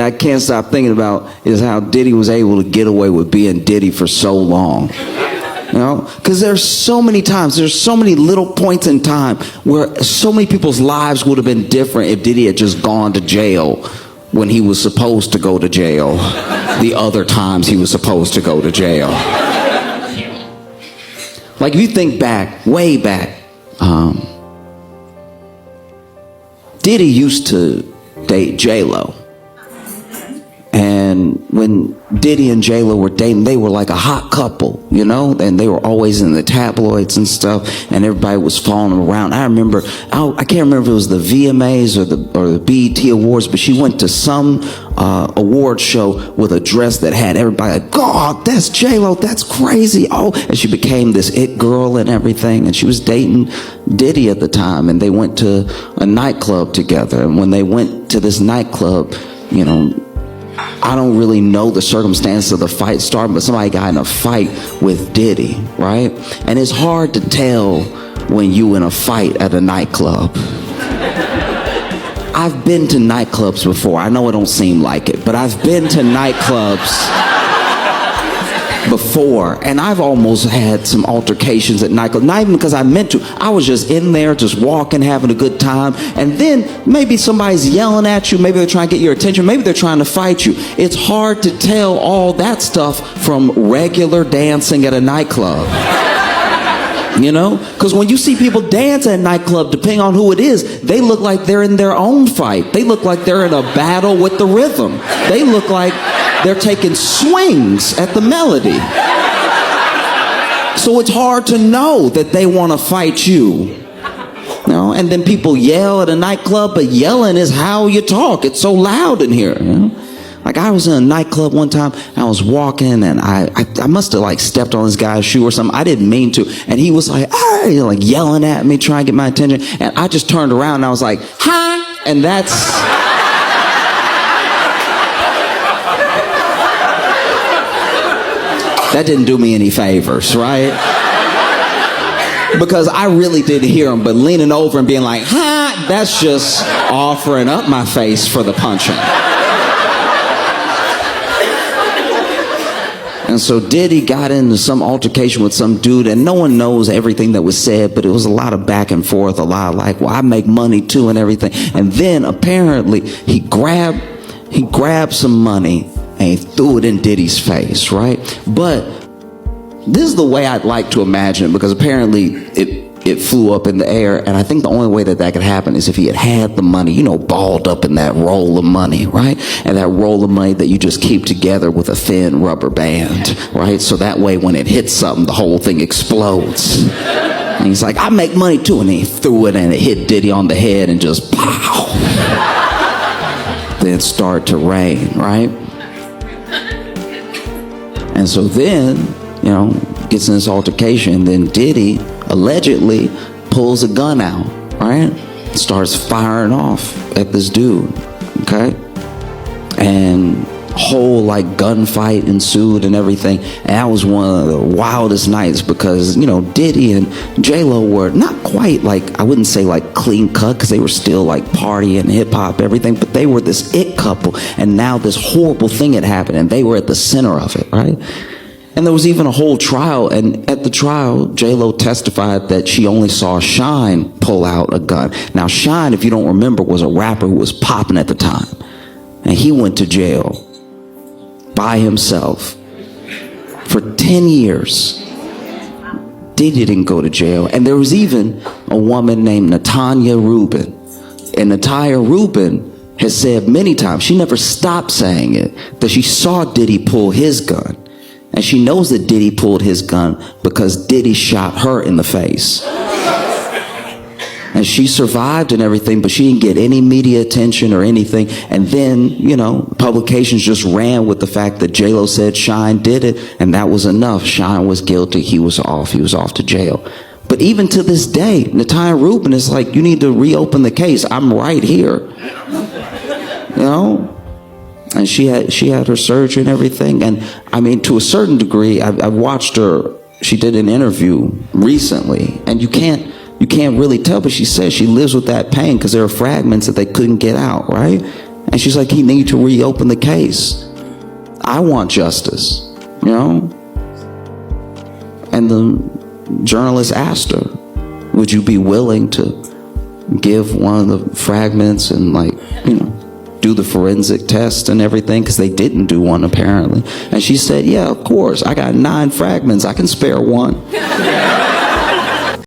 I can't stop thinking about is how Diddy was able to get away with being Diddy for so long. You know, because there's so many times, there's so many little points in time where so many people's lives would have been different if Diddy had just gone to jail when he was supposed to go to jail the other times he was supposed to go to jail. Like if you think back, way back, Diddy used to date J-Lo. And when Diddy and J-Lo were dating, they were like a hot couple, you know, and they were always in the tabloids and stuff, and everybody was following them around. I remember, I can't remember if it was the VMAs or the BET Awards, but she went to some award show with a dress that had everybody like, God, that's J-Lo, that's crazy. Oh, and she became this it girl and everything, and she was dating Diddy at the time, and they went to a nightclub together. And when they went to this nightclub, you know, I don't really know the circumstance of the fight starting, but somebody got in a fight with Diddy, right? And it's hard to tell when you in a fight at a nightclub. I've been to nightclubs before. I know it don't seem like it, but I've been to nightclubs before, and I've almost had some altercations at nightclubs. Not even because I meant to. I was just in there, just walking, having a good time, and then maybe somebody's yelling at you. Maybe they're trying to get your attention. Maybe they're trying to fight you. It's hard to tell all that stuff from regular dancing at a nightclub. You know, because when you see people dance at a nightclub, depending on who it is, they look like they're in their own fight. They look like they're in a battle with the rhythm. They look like they're taking swings at the melody. So it's hard to know that they want to fight you. You know, and then people yell at a nightclub, but yelling is how you talk. It's so loud in here, you know? Like I was in a nightclub one time, and I was walking, and I must have like stepped on this guy's shoe or something. I didn't mean to. And he was like, hey, like yelling at me, trying to get my attention. And I just turned around and I was like, hi. And that didn't do me any favors, right? Because I really did hear him, but leaning over and being like, ha, that's just offering up my face for the punching. And so Diddy got into some altercation with some dude, and no one knows everything that was said, but it was a lot of back and forth, a lot of like, well, I make money too and everything. And then apparently he grabbed some money and he threw it in Diddy's face, right? But this is the way I'd like to imagine it, because apparently it flew up in the air, and I think the only way that could happen is if he had the money, you know, balled up in that roll of money, right? And that roll of money that you just keep together with a thin rubber band, right? So that way when it hits something, the whole thing explodes. And he's like, I make money too, and he threw it and it hit Diddy on the head and just pow. Then it started to rain, right? And so then, you know, gets in this altercation, and then Diddy allegedly pulls a gun out, right? Starts firing off at this dude, okay? And whole like gunfight ensued and everything. And that was one of the wildest nights because, you know, Diddy and J-Lo were not quite like, I wouldn't say like clean cut, because they were still like partying, hip hop, everything, but they were this it couple. And now this horrible thing had happened, and they were at the center of it, right? And there was even a whole trial, and at the trial, J-Lo testified that she only saw Shine pull out a gun. Now, Shine, if you don't remember, was a rapper who was popping at the time. And he went to jail by himself for 10 years. Diddy didn't go to jail. And there was even a woman named Natanya Rubin. And Natanya Rubin has said many times, she never stopped saying it, that she saw Diddy pull his gun. And she knows that Diddy pulled his gun because Diddy shot her in the face. And she survived and everything, but she didn't get any media attention or anything. And then, you know, publications just ran with the fact that J-Lo said Shine did it, and that was enough. Shine was guilty. He was off to jail. But even to this day, Natanya Rubin is like, you need to reopen the case. I'm right here. You know? And she had her surgery and everything. And I mean, to a certain degree, I watched her. She did an interview recently, and you can't really tell, but she says she lives with that pain because there are fragments that they couldn't get out, right? And she's like, he need to reopen the case. I want justice, you know? And the journalist asked her, would you be willing to give one of the fragments and, like, you know, do the forensic test and everything? Because they didn't do one, apparently. And she said, yeah, of course. I got 9 fragments. I can spare one.